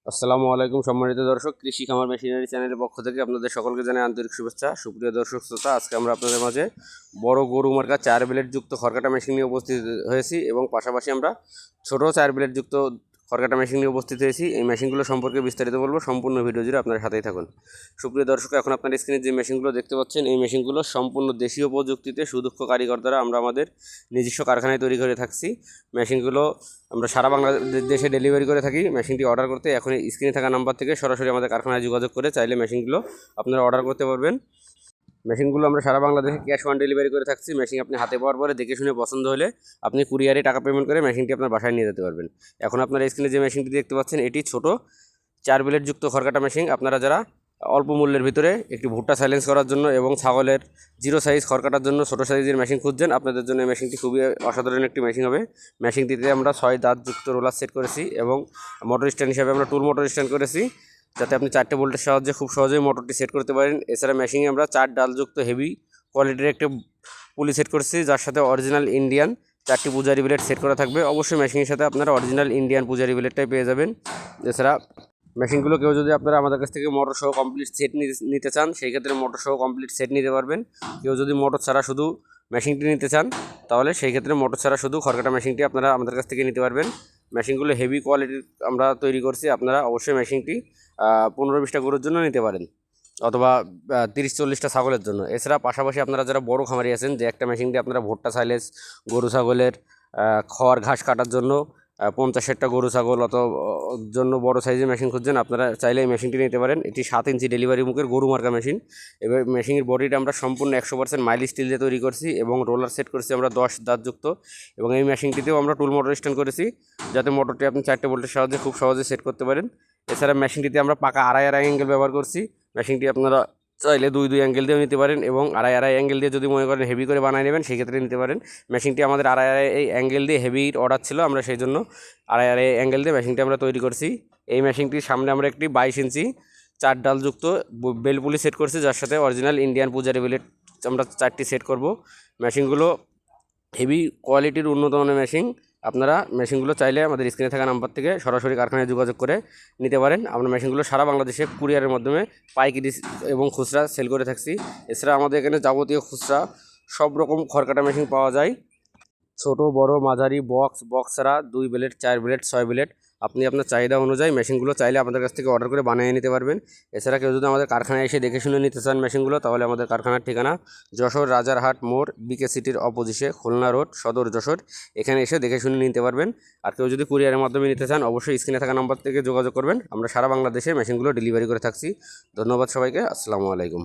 আসসালামু আলাইকুম সম্মানিত দর্শক, কৃষি খামার মেশিনারি চ্যানেলের পক্ষ থেকে আপনাদের সকলকে জানাই আন্তরিক শুভেচ্ছা। সুপ্রিয় দর্শক শ্রোতা, আজকে আমরা আপনাদের মাঝে বড় গরু মার্কা 4 ব্লেড যুক্ত খড়কাটা মেশিন নিয়ে উপস্থিত হয়েছি এবং পাশাপাশি আমরা ছোট 4 ব্লেড যুক্ত খড়কাটা মেশিন নিয়ে উপস্থিত হয়েছি। এই মেশিনগুলো সম্পর্কে বিস্তারিত বলবো, সম্পূর্ণ ভিডিও জুড়ে আপনার সাথেই থাকুন। সুপ্রিয় দর্শক, এখন আপনার স্ক্রিনে যে মেশিনগুলো দেখতে পাচ্ছেন, এই মেশিনগুলো সম্পূর্ণ দেশীয় প্রযুক্তিতে সুদক্ষ কারিগর দ্বারা আমরা আমাদের নিজস্ব কারখানায় তৈরি করে থাকছি। মেশিনগুলো আমরা সারা বাংলাদেশে ডেলিভারি করে থাকি। মেশিনটি অর্ডার করতে এখন স্ক্রিনে থাকা নাম্বার থেকে সরাসরি আমাদের কারখানায় যোগাযোগ করে চাইলে মেশিনগুলো আপনারা অর্ডার করতে পারবেন। মেশিনগুলো আমরা সারা বাংলাদেশে ক্যাশ অন ডেলিভারি করে থাকছি। মেশিন আপনি হাতে পাওয়ার পরে দেখে শুনে পছন্দ হলে আপনি কুরিয়ারে টাকা পেমেন্ট করে মেশিনটি আপনার বাসায় নিয়ে যেতে পারবেন। এখন আপনারা স্ক্রিনে যে মেশিনটি দেখতে পাচ্ছেন, এটি ছোট 4 ব্লেড যুক্ত খড়কাটা মেশিন। আপনারা যারা অল্প মূল্যের ভিতরে একটি ভুট্টা সাইলেন্স করার জন্য এবং ছাগলের 0 সাইজ খড়কাটার জন্য ছোটো সাইজের মেশিন খুঁজছেন, আপনাদের জন্য এই মেশিনটি খুবই অসাধারণ একটি মেশিন হবে। মেশিনটিতে আমরা 6 দাঁত যুক্ত রোলার সেট করেছি এবং মোটর স্ট্যান্ড হিসাবে আমরা টুল মোটর স্ট্যান্ড করেছি, যাতে আপনি 4টে বোল্টের সাহায্যে খুব সহজেই মোটরটি সেট করতে পারেন। এছাড়া মেশিনে আমরা 4 ডালযুক্ত হেভি কোয়ালিটির একটি পুলি সেট করেছি, যার সাথে অরিজিনাল ইন্ডিয়ান 4টি পূজারি ব্লেড সেট করা থাকবে। অবশ্যই মেশিনের সাথে আপনারা অরিজিনাল ইন্ডিয়ান পূজারি ব্লেডটাই পেয়ে যাবেন। এছাড়া মেশিনগুলো কেউ যদি আপনারা আমাদের কাছ থেকে মোটর সহ কমপ্লিট সেট নিতে চান, সেই ক্ষেত্রে মোটর সহ কমপ্লিট সেট নিতে পারবেন। কেউ যদি মোটর ছাড়া শুধু মেশিনটি নিতে চান, তাহলে সেই ক্ষেত্রে মোটর ছাড়া শুধু খড়কাটা মেশিনটি আপনারা আমাদের কাছ থেকে নিতে পারবেন। মেশিনগুলো হেভি কোয়ালিটির আমরা তৈরি করছি। আপনারা অবশ্যই মেশিনটি 15-20টা গরুর জন্য নিতে পারেন, অথবা 30-40টা ছাগলের জন্য। এছাড়া পাশাপাশি আপনারা যারা বড় খামারি আছেন, যে একটা মেশিন দিয়ে আপনারা ভুট্টা সাইলেজ, গরু ছাগলের খড় ঘাস কাটার জন্য 50-60টা গরু ছাগল জন্য বড় সাইজের মেশিন খুঁজছেন, আপনারা চাইলে এই মেশিনটি নিতে পারেন। এটি 7 ইঞ্চি ডেলিভারি মুখের গরু মার্কা মেশিন। এবার মেশিনের বডিটা আমরা সম্পূর্ণ 100% মাইল স্টিল দিয়ে তৈরি করছি এবং রোলার সেট করছি আমরা 10 দাঁতযুক্ত। এবং এই মেশিনটিতেও আমরা টুল মোটর স্ট্যান্ড করেছি, যাতে মোটরটি আপনি 4টে বোল্টের সাহায্যে খুব সহজে সেট করতে পারেন। এছাড়া মেশিনটিতে আমরা পাকা আড়াই অ্যাঙ্গেল ব্যবহার করছি। মেশিনটি আপনারা চাইলে 2 অ্যাঙ্গেল দিয়েও নিতে পারেন এবং আড়াই অ্যাঙ্গেল দিয়ে যদি মনে করেন হেভি করে বানিয়ে নেবেন, সেক্ষেত্রে নিতে পারেন। মেশিনটি আমাদের আড়াই অ্যাঙ্গেল দিয়ে হেভি অর্ডার ছিল, আমরা সেই জন্য আড়াই অ্যাঙ্গেল দিয়ে মেশিনটি আমরা তৈরি করছি। এই মেশিনটির সামনে আমরা একটি 22 ইঞ্চি 4 ডালযুক্ত বেল পুলি সেট করছি, যার সাথে অরিজিনাল ইন্ডিয়ান পূজারি ব্লেড আমরা 4টি সেট করব। মেশিনগুলো হেভি কোয়ালিটির উন্নত মানের মেশিন। আপনারা মেশিনগুলো চাইলে আমাদের স্ক্রিনে থাকা নাম্বার থেকে সরাসরি কারখানায় যোগাযোগ করে নিতে পারেন। আমরা মেশিনগুলো সারা বাংলাদেশে কুরিয়ারের মাধ্যমে পাইকারি এবং খুচরা সেল করে থাকছি। এছাড়া আমাদের এখানে যাবতীয় খুচরা সব রকম খড়কাটা মেশিন পাওয়া যায়, ছোট বড় মাঝারি, বক্স ছাড়া 2 ব্লেড, 4 ব্লেড, 6 ব্লেড। আপনি আপনার চাহিদা অনুযায়ী মেশিনগুলো চাইলে আমাদের কাছ থেকে অর্ডার করে বানিয়ে নিতে পারবেন। এছাড়া কেউ যদি আমাদের কারখানায় এসে দেখে শুনে নিতে চান মেশিনগুলো, তাহলে আমাদের কারখানার ঠিকানা যশোর রাজারহাট মোড়, বিকে সিটির অপোজিটে, খুলনা রোড, সদর যশোর। এখানে এসে দেখে শুনে নিতে পারবেন। আর কেউ যদি কুরিয়ারের মাধ্যমে নিতে চান, অবশ্যই স্ক্রিনে থাকা নাম্বার থেকে যোগাযোগ করবেন। আমরা সারা বাংলাদেশে মেশিনগুলো ডেলিভারি করে থাকছি। ধন্যবাদ সবাইকে। আসসালামু আলাইকুম।